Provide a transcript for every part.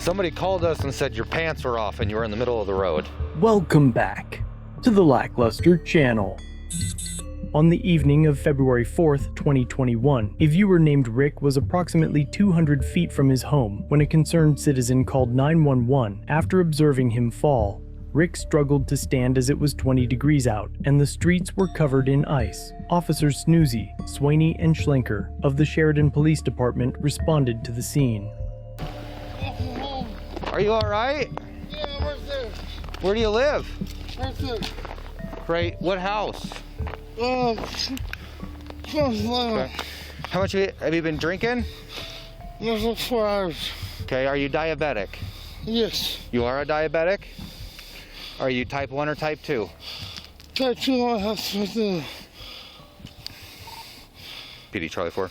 Somebody called us and said your pants were off and you were in the middle of the road. Welcome back to the Lackluster Channel. On the evening of February 4th, 2021, a viewer named Rick was approximately 200 feet from his home when a concerned citizen called 911 after observing him fall. Rick struggled to stand as it was 20 degrees out and the streets were covered in ice. Officers Snoozy, Swaney, and Schlenker of the Sheridan Police Department responded to the scene. Are you alright? Yeah, right there. Where do you live? Right there. Right, what house? Close line. Okay. How much have you been drinking? There's like 4 hours. Okay, are you diabetic? Yes. You are a diabetic? Are you type 1 or type 2? Type 2 I have to PD Charlie 4.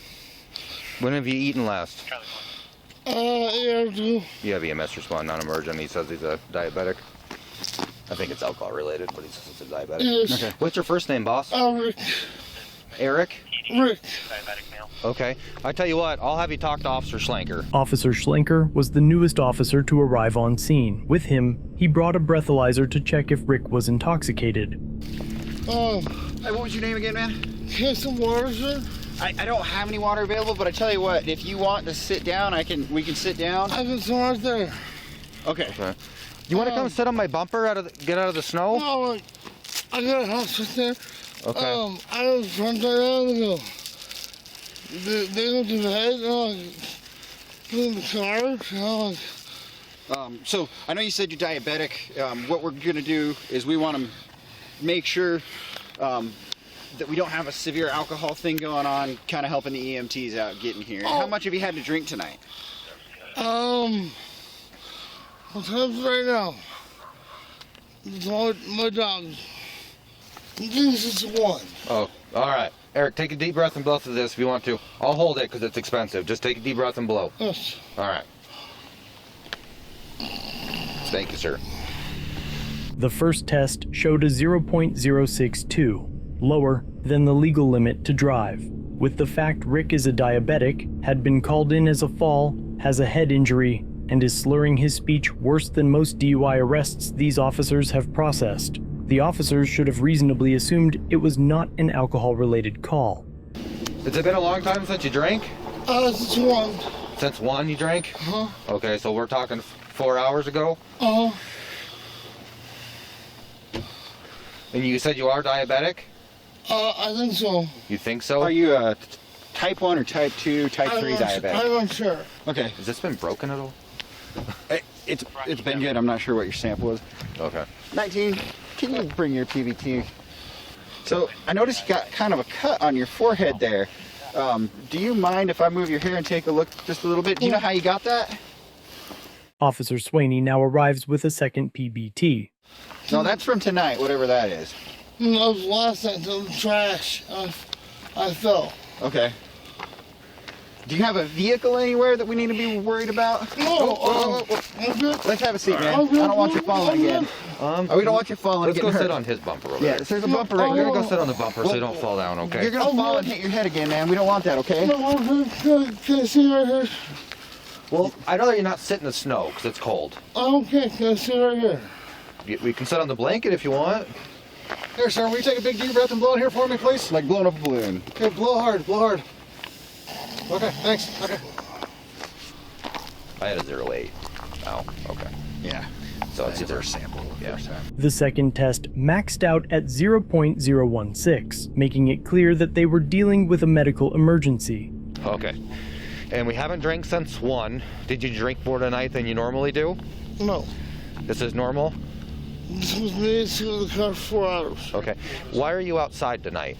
When have you eaten last? yeah, I do. You have EMS respond non-emergent. He says he's a diabetic. I think it's alcohol related, but he says it's a diabetic. Yes. Okay. What's your first name, boss? Rick. Eric? Rick. Okay. I tell you what, I'll have you talk to Officer Schlenker. Officer Schlenker was the newest officer to arrive on scene. With him, he brought a breathalyzer to check if Rick was intoxicated. Hey, what was your name again, man? Get some water, sir? I don't have any water available, but I tell you what, if you want to sit down, we can sit down. I can some right there. Okay. You want to come sit on my bumper get out of the snow? No, I got a house right there. Okay. I was trying to ago. They go to the head, put in the car, So I know you said you're diabetic. What we're gonna do is we want to make sure that we don't have a severe alcohol thing going on, kind of helping the EMTs out getting here. How much have you had to drink tonight? what's happening right now? It's all my dogs. This is one. Oh, all right. Eric, take a deep breath and blow through this if you want to. I'll hold it because it's expensive. Just take a deep breath and blow. Yes. All right. Thank you, sir. The first test showed a 0.062, lower than the legal limit to drive. With the fact Rick is a diabetic, had been called in as a fall, has a head injury, and is slurring his speech worse than most DUI arrests these officers have processed, the officers should have reasonably assumed it was not an alcohol-related call. Has it been a long time since you drank? It's one. Since 1 you drank? Uh-huh. Okay, so we're talking 4 hours ago? Uh-huh. And you said you are diabetic? I think so. You think so? Are you a type 1 or type 2, type 3 diabetic? I'm not sure. Okay. Has this been broken at all? It's been good. I'm not sure what your sample was. Okay. 19, can you bring your PVT? So I noticed you got kind of a cut on your forehead there. Do you mind if I move your hair and take a look just a little bit? Do you know how you got that? Officer Swaney now arrives with a second PBT. No, that's from tonight, whatever that is. That was last night, the trash. I fell. Okay. Do you have a vehicle anywhere that we need to be worried about? No, Let's have a seat, man. I don't want you falling again. We don't want you falling. Let's go getting sit hurt. on his bumper over Yeah, there. there's a bumper right We're here. gonna go sit on the bumper so you don't fall down, okay? You're gonna fall and hit your head again, man. We don't want that, okay? Can I see right here? Well, I'd rather you not sit in the snow because it's cold. Okay, can I see right here? We can sit on the blanket if you want. Here, sir, will you take a big deep breath and blow in here for me, please? Like blowing up a balloon. Okay, blow hard, blow hard. Okay, thanks. Okay. I had a 0.8. Oh, okay. Yeah. So it's either sample. Yeah. The second test maxed out at 0.016, making it clear that they were dealing with a medical emergency. Okay. And we haven't drank since 1. Did you drink more tonight than you normally do? No. This is normal? This was me to the car for 4 hours. Okay. Why are you outside tonight?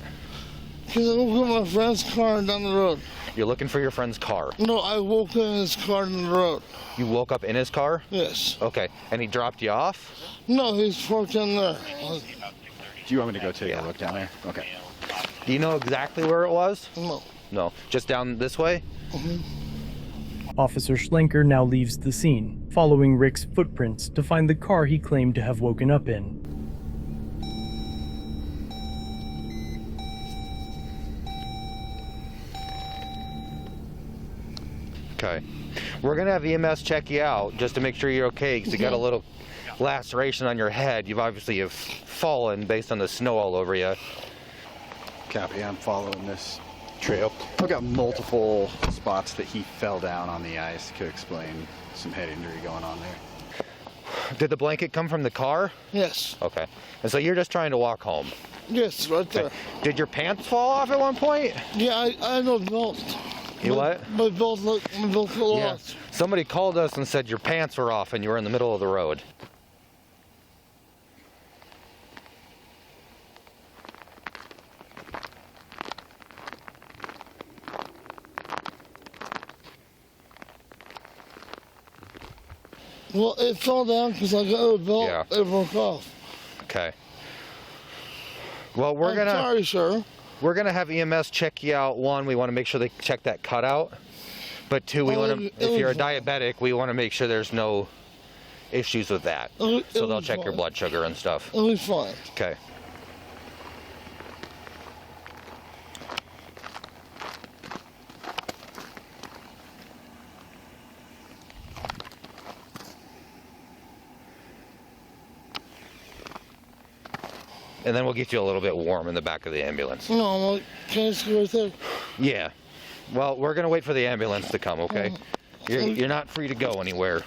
Because I woke up my friend's car down the road. You're looking for your friend's car. No, I woke up in his car down the road. You woke up in his car? Yes. Okay. And he dropped you off? No, he's parked in there. Do you want me to go take a look down there? Okay. Do you know exactly where it was? No. No. Just down this way? Officer Schlenker now leaves the scene, following Rick's footprints to find the car he claimed to have woken up in. Okay. We're gonna have EMS check you out just to make sure you're okay, because you got a little laceration on your head. You've obviously have fallen based on the snow all over you. Copy, I'm following this trail. I've got multiple spots that he fell down on the ice. Could explain some head injury going on there. Did the blanket come from the car? Yes. Okay. And so you're just trying to walk home. Yes, right there. Did your pants fall off at one point? Yeah, I know belt. You what? My belt fell Yeah. off. Somebody called us and said your pants were off and you were in the middle of the road. Well, it fell down because I got a belt. Yeah. It broke off. Okay. Well, I'm sorry, sir. we're gonna have EMS check you out. One, we want to make sure they check that cutout. But two, we want to, if you're a diabetic, we want to make sure there's no issues with that. So they'll check your blood sugar and stuff. It'll be fine. Okay. And then we'll get you a little bit warm in the back of the ambulance. No, I'm like, can I just go right there? Yeah. Well, we're gonna wait for the ambulance to come, okay? You're not free to go anywhere.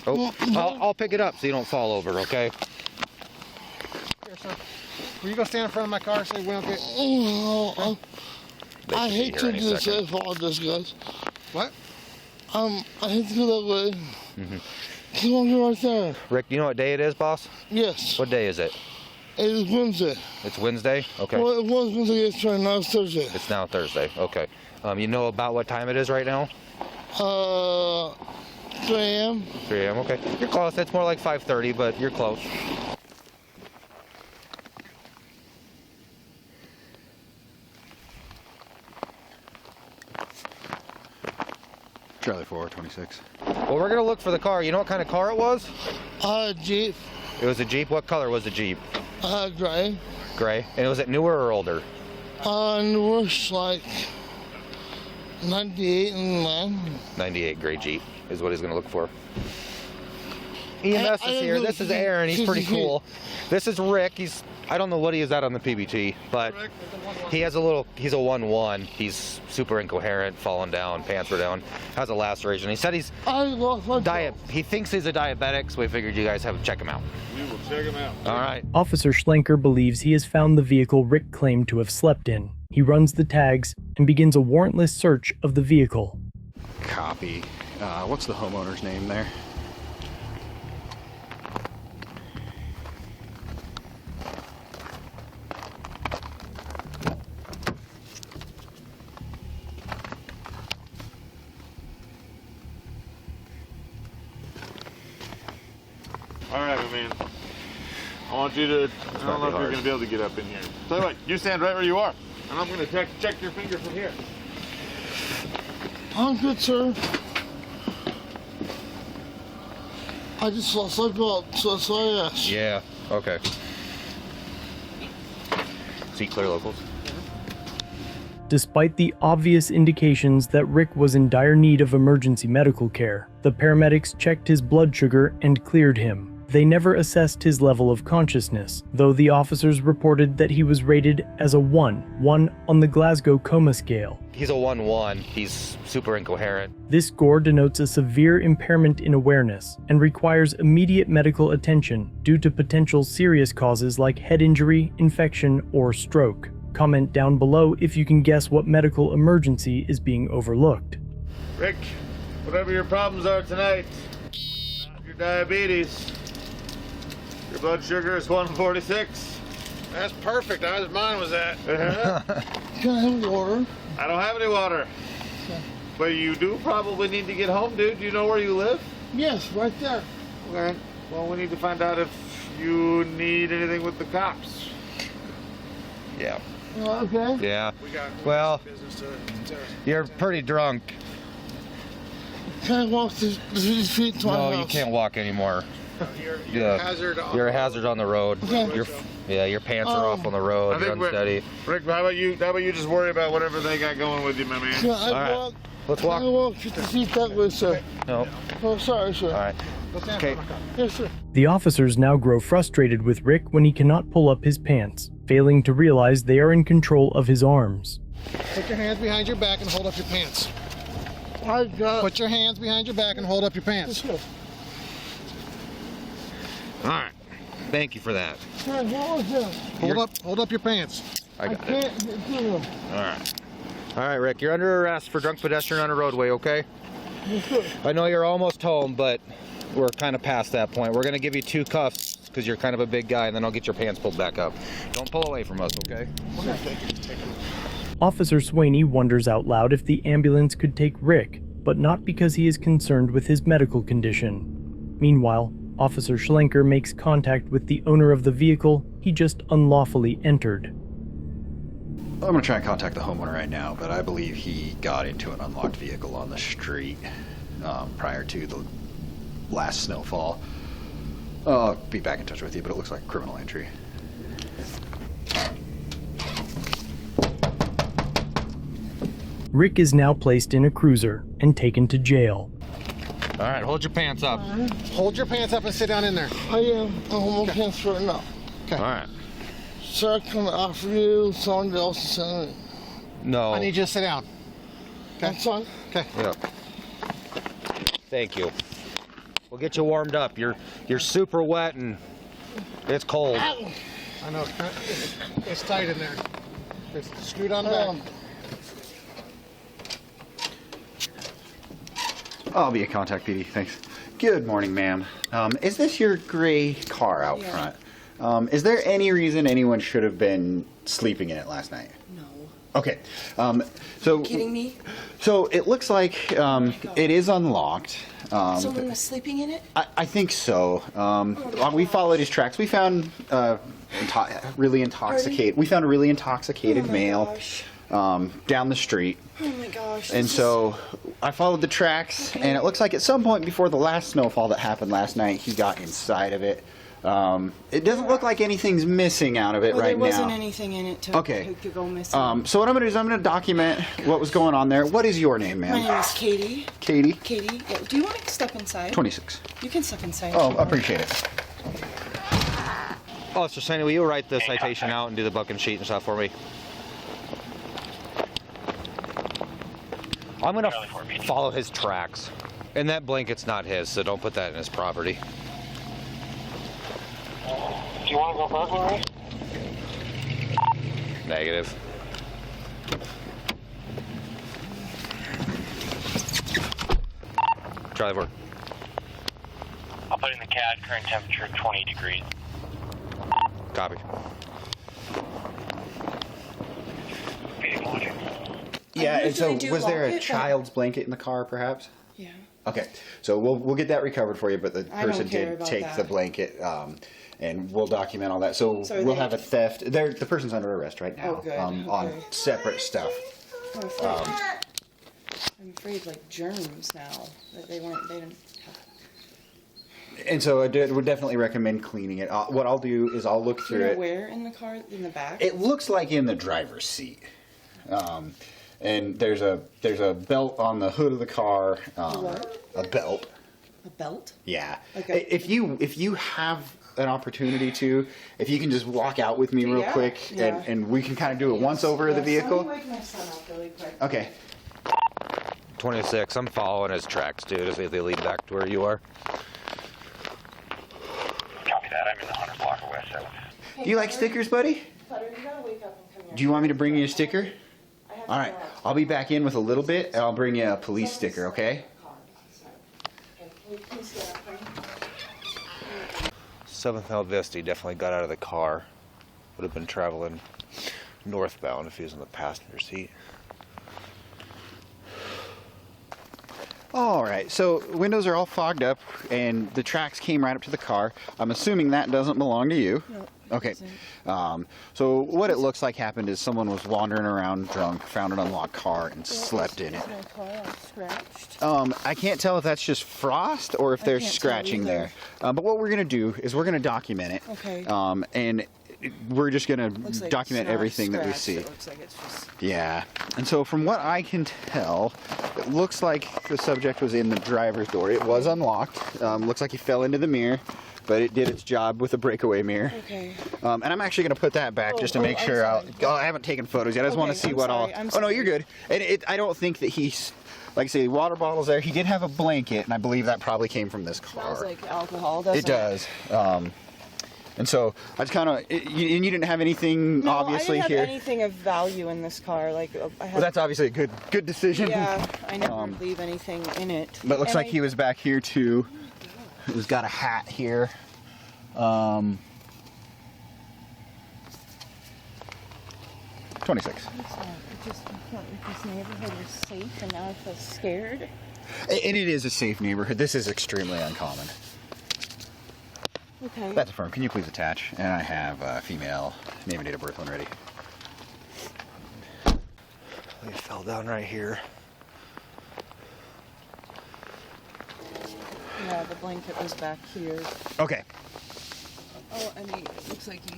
Oh, I'll pick it up so you don't fall over, okay? Here, sir. Will you go stand in front of my car so we don't get... Oh, They I should be hate here to any do this. I second. apologize, guys. What? I hate to go that way. Come on, go right there. Rick, do you know what day it is, boss? Yes. What day is it? It is Wednesday. It's Wednesday? Okay. Well, it was Wednesday yesterday, now it's Thursday. It's now Thursday. Okay. You know about what time it is right now? 3 a.m. 3 a.m. Okay. You're close. It's more like 5:30, but you're close. Charlie 426. Well, we're gonna look for the car. You know what kind of car it was? Jeep. It was a Jeep. What color was the Jeep? Gray. Gray. And was it newer or older? And we're like 98 and 9. 98 gray Jeep is what he's gonna look for. EMS I is don't here. know This if is Aaron. He's pretty 50 feet. cool. This is Rick. I don't know what he is at on the PBT, but he has he's a 1-1. He's super incoherent, falling down, pants were down, has a laceration. He said he's I lost my he thinks he's a diabetic, so we figured you guys have to check him out. We will check him out. All right. Officer Schlenker believes he has found the vehicle Rick claimed to have slept in. He runs the tags and begins a warrantless search of the vehicle. Copy. What's the homeowner's name there? All right, my man. I want you to, I don't know if you're going to be able to get up in here. Tell you what, you stand right where you are, and I'm going to check your finger from here. I'm good, sir. I just lost my belt, so that's why I asked. Yeah. Okay. Seat clear locals. Despite the obvious indications that Rick was in dire need of emergency medical care, the paramedics checked his blood sugar and cleared him. They never assessed his level of consciousness, though the officers reported that he was rated as a 1 on the Glasgow Coma Scale. He's a 1-1. He's super incoherent. This score denotes a severe impairment in awareness and requires immediate medical attention due to potential serious causes like head injury, infection, or stroke. Comment down below if you can guess what medical emergency is being overlooked. Rick, whatever your problems are tonight, not your diabetes. Your blood sugar is 146. That's perfect. Mine was at. Can I have water? I don't have any water. But you do probably need to get home, dude. Do you know where you live? Yes, right there. Okay. Well, we need to find out if you need anything with the cops. Yeah. Okay. Yeah. We got Well, business to you're pretty drunk. Can I walk the 50 feet to my No, house? you can't walk anymore. You're Yeah. a hazard. You're a hazard on the road. Okay. Your pants are off on the road. You're unsteady. Rick, how about you just worry about whatever they got going with you, my man? Can I All right. walk Let's I walk. won't get the seat that way, sir. No. Oh, sorry, sir. All right. Go stand Okay. in front of my car. Yes, sir. The officers now grow frustrated with Rick when he cannot pull up his pants, failing to realize they are in control of his arms. Put your hands behind your back and hold up your pants. I got Put your hands behind your back and hold up your pants. Sir, All right. Thank you for that. sir, what was that? Hold up your pants. I I got it. can't get through them. All right. All right, Rick. You're under arrest for drunk pedestrian on a roadway. Okay. Yes, sir. I know you're almost home, but we're kind of past that point. We're gonna give you 2 cuffs because you're kind of a big guy, and then I'll get your pants pulled back up. Don't pull away from us, okay? Officer Swaney wonders out loud if the ambulance could take Rick, but not because he is concerned with his medical condition. Meanwhile, Officer Schlenker makes contact with the owner of the vehicle he just unlawfully entered. I'm gonna try and contact the homeowner right now, but I believe he got into an unlocked vehicle on the street prior to the last snowfall. I'll be back in touch with you, but it looks like criminal entry. Rick is now placed in a cruiser and taken to jail. All right, hold your pants up. Hold your pants up and sit down in there. I am. I'm on pants right now. All right. Sir, I can offer you something else to send. No. I need you to sit down. That's fine. Okay. Yeah. Thank you. We'll get you warmed up. You're super wet and it's cold. Ow. I know. It's tight in there. It's screwed on back. I'll be a contact, PD. Thanks. Good morning, ma'am. Is this your gray car out Yeah. front? Is there any reason anyone should have been sleeping in it last night? No. Okay. So Kidding me? So it looks like it is unlocked. Someone was sleeping in it? I think so. We followed his tracks. We found really intoxicated. We found a really intoxicated Oh my male gosh. down the street. Oh my gosh. And this so I followed the tracks, and it looks like at some point before the last snowfall that happened last night, he got inside of it. It doesn't look like anything's missing out of it well, right there wasn't now. anything in it to, Okay. to go missing. So what I'm going to do is I'm going to document what was going on there. What is your name, My ma'am? name is Katie. Katie? Katie, yeah, do you want to step inside? 26. You can step inside. Oh, I appreciate it. Officer Sandy, will you write the citation out and do the booking sheet and stuff for me? I'm gonna follow his tracks. And that blanket's not his, so don't put that in his property. Do you want to go burglary? Negative. Driver. I'll put in the CAD, current temperature 20 degrees. Copy. Yeah, and so usually do was there lock a it, but- child's blanket in the car, perhaps? Yeah. Okay, so we'll get that recovered for you, but the I don't person care did about take that. the blanket, and we'll document all that. So So we'll they- have a theft. The person's under arrest right now Oh, good, on okay. separate stuff. I'm afraid, I'm afraid like germs now. That they didn't have. And so I would definitely recommend cleaning it. What I'll do is I'll look Do through you know it. where in the car? In the back? It looks like in the driver's seat. And there's a belt on the hood of the car. What? A belt. A belt? Yeah. Okay. If you have an opportunity to, if you can just walk out with me real Yeah, quick, yeah. and we can kind of do it once over the Let me vehicle. wake my son up really quick. Okay. 26. I'm following his tracks, dude, as they lead back to where you are. Copy that. I'm in the 100 block of West 7th. Hey, Do you like Cutter, stickers, buddy? Cutter, you gotta wake up and come here. Do you want me to bring you a sticker? I have All to right. go out. I'll be back in with a little bit, and I'll bring you a police sticker, okay? Okay, can you please get up, honey? 7th El Vista definitely got out of the car. Would have been traveling northbound if he was in the passenger seat. All right, so windows are all fogged up, and the tracks came right up to the car. I'm assuming that doesn't belong to you. No. Okay. So what it looks like happened is someone was wandering around drunk, found an unlocked car, and slept in it. My car all scratched. I can't tell if that's just frost or if I there's can't tell scratching either. there. But what we're gonna do is we're gonna document it. Okay. And we're just gonna Looks like document it's not everything that we scratched, see. It looks like it's just. Yeah, and so from what I can tell, it looks like the subject was in the driver's door. It was unlocked. Looks like he fell into the mirror, but it did its job with a breakaway mirror. Okay. And I'm actually going to put that back just to make I'm sure. sorry. I haven't taken photos yet. I just want to Okay, see I'm what sorry, all. I'm Oh no, sorry. you're good. And I don't think that he's, like I say, water bottles there. He did have a blanket, and I believe that probably came from this car. Smells like alcohol, doesn't it? It does. And so I just kind of, and you didn't have anything No, obviously I didn't here. have anything of value in this car. Like I had. Well, that's obviously a good decision. Yeah, I never leave anything in it. But it looks And like he was back here too. He's got a hat here. 26. This neighborhood was safe, and now I feel scared. And it is a safe neighborhood. This is extremely uncommon. Okay. That's affirmed. Can you please attach? And I have a female name and date of birth one ready. They fell down right here. Yeah, the blanket was back here. Okay. Oh, I mean, it looks like he.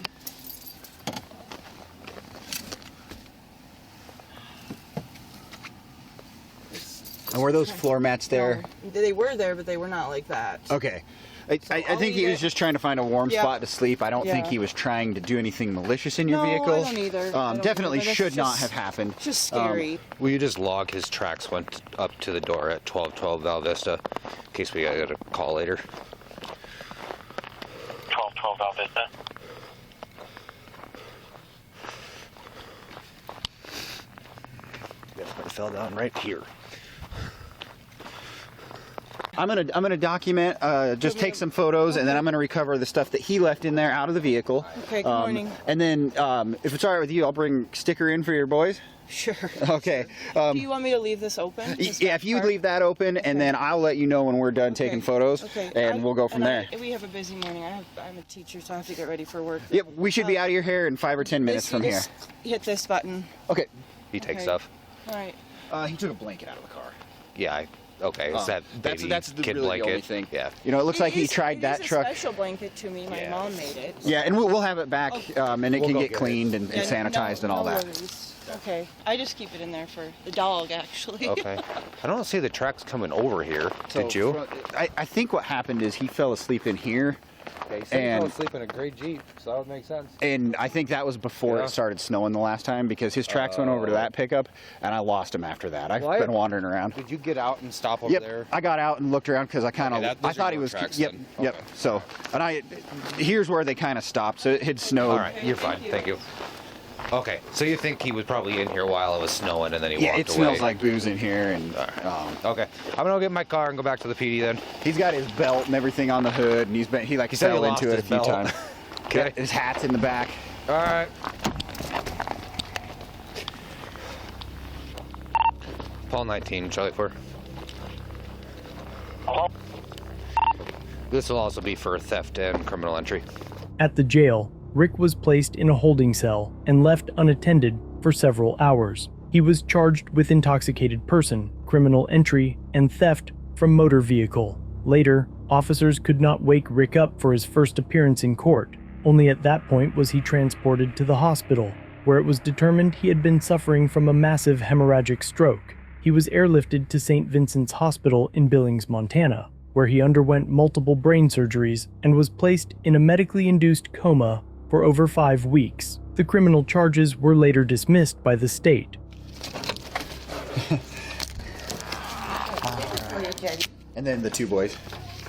And were those floor mats there? No, they were there, but they were not like that. Okay. I I'll think he leave was it. just trying to find a warm Yeah. spot to sleep. I don't think Yeah. he was trying to do anything malicious in your No, I vehicle. don't either. I don't Definitely either, but it's should not just- have happened. It's just scary. Will you just log his tracks went up to the door at 1212 Val Vista in case we got a call later? 1212 Val Vista. Yes, it fell down right here. I'm gonna document, just take some photos, and then I'm gonna recover the stuff that he left in there out of the vehicle. Okay, good morning. And then, if it's all right with you, I'll bring sticker in for your boys. Sure. Okay. Do you want me to leave this open? This Yeah, back if you part? leave that open, and then I'll let you know when we're done taking photos, Okay. and we'll go from there. We have a busy morning. I'm a teacher, so I have to get ready for work. Yep, we should be out of your hair in 5 or 10 minutes from here. Just hit this button. Okay. He takes Okay. stuff. All right. He took a blanket out of the car. Yeah, okay. Is that baby that's the, kid really blanket? the only thing. Yeah. You know, it looks like he It is- tried that It truck. is a special blanket to me. My Yeah. mom made it. Yeah, and we'll have it back, and it We'll can go get get it. cleaned and Yeah, sanitized and all no that. worries. Okay. I just keep it in there for the dog, actually. Okay. I don't see the tracks coming over here. So Did you? I think what happened is he fell asleep in here, Yeah, he said he fell And- asleep in a gray Jeep, so that would make sense. and I think that was before Yeah. it started snowing the last time because his tracks went over to that pickup, and I lost him after that. I've Well, been wandering around. Did you get out and stop over Yep, there? I got out and looked around because I kind of, Okay, I those are thought he your was, tracks yep, then. yep. Okay. So, and here's where they kind of stopped. So it had snowed. All right, you're fine. Thank you. Okay, so you think he was probably in here while it was snowing and then he Yeah, walked it away? smells like booze in here, and Okay, I'm gonna go get my car and go back to the PD then. he's got his belt and everything on the hood, and he said he fell lost into it a his few belt. times. Okay. His hat's in the back. All right. Paul 19, Charlie 4. Hello? This will also be for theft and criminal entry. At the jail, Rick was placed in a holding cell and left unattended for several hours. He was charged with intoxicated person, criminal entry, and theft from motor vehicle. Later, officers could not wake Rick up for his first appearance in court. Only at that point was he transported to the hospital, where it was determined he had been suffering from a massive hemorrhagic stroke. He was airlifted to St. Vincent's Hospital in Billings, Montana, where he underwent multiple brain surgeries and was placed in a medically induced coma for over 5 weeks. The criminal charges were later dismissed by the state. And then the two boys.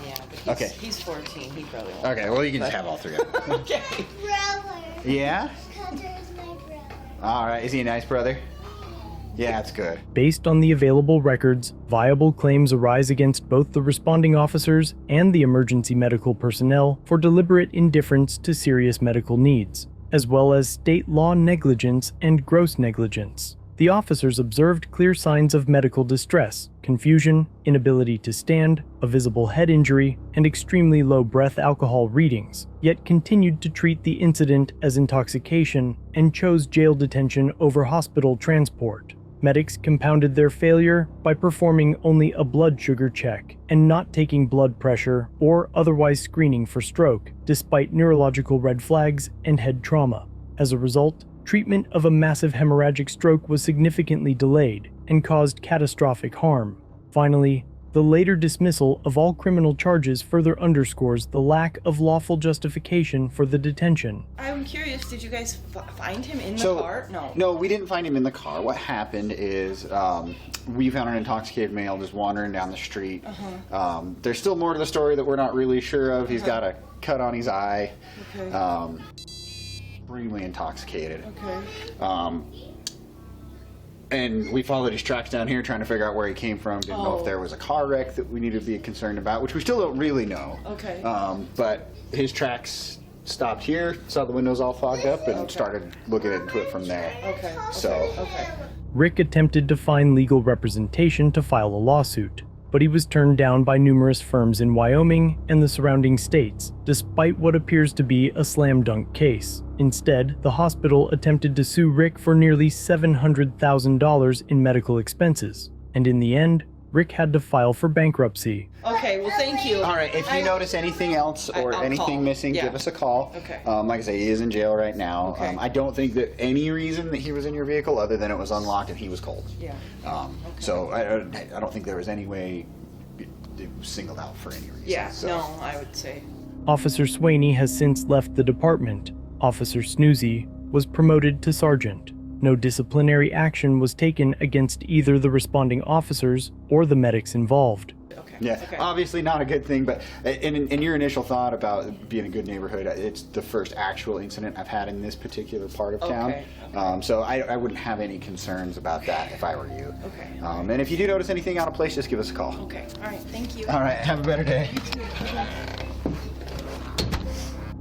Yeah, but he's, Okay. he's 14. He probably won't. Okay, well, you can just have all three of them. Okay. Brother. Yeah? Cutter is my brother. All right. Is he a nice brother? Yeah, that's good. Based on the available records, viable claims arise against both the responding officers and the emergency medical personnel for deliberate indifference to serious medical needs, as well as state law negligence and gross negligence. The officers observed clear signs of medical distress, confusion, inability to stand, a visible head injury, and extremely low breath alcohol readings, yet continued to treat the incident as intoxication and chose jail detention over hospital transport. Medics compounded their failure by performing only a blood sugar check and not taking blood pressure or otherwise screening for stroke, despite neurological red flags and head trauma. As a result, treatment of a massive hemorrhagic stroke was significantly delayed and caused catastrophic harm. Finally, the later dismissal of all criminal charges further underscores the lack of lawful justification for the detention. I'm curious, did you guys find him in the So, car? No. No, we didn't find him in the car. What happened is we found an intoxicated male just wandering down the street. There's still more to the story that we're not really sure of. He's got a cut on his eye. Okay. Extremely intoxicated. Okay. And we followed his tracks down here trying to figure out where he came from. Didn't know if there was a car wreck that we needed to be concerned about, which we still don't really know. Okay. But his tracks stopped here, saw the windows all fogged up, and started looking into it from there. Okay. So, Okay. Rick attempted to find legal representation to file a lawsuit, but he was turned down by numerous firms in Wyoming and the surrounding states, despite what appears to be a slam dunk case. Instead, the hospital attempted to sue Rick for nearly $700,000 in medical expenses, and in the end, Rick had to file for bankruptcy. Okay, well, thank you. all right, if you notice anything else or I'll anything call. missing, Yeah. give us a call. Okay. Like I say, he is in jail right now. Okay. I don't think that any reason that he was in your vehicle other than it was unlocked and he was cold. Yeah. So I don't think there was any way it was singled out for any reason. Yeah, So. no, I would say. Officer Swaney has since left the department. Officer Snoozy was promoted to sergeant. No disciplinary action was taken against either the responding officers or the medics involved. Okay. Yeah, Okay. obviously not a good thing, but in your initial thought about being a good neighborhood, it's the first actual incident I've had in this particular part of town. Okay, So I wouldn't have any concerns about that if I were you. Okay. And if you do notice anything out of place, just give us a call. Okay. All right. Thank you. All right, have a better day.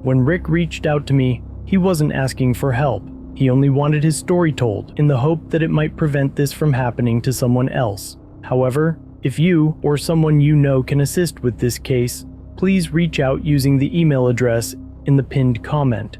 When Rick reached out to me, he wasn't asking for help. He only wanted his story told in the hope that it might prevent this from happening to someone else. However, if you or someone you know can assist with this case, please reach out using the email address in the pinned comment.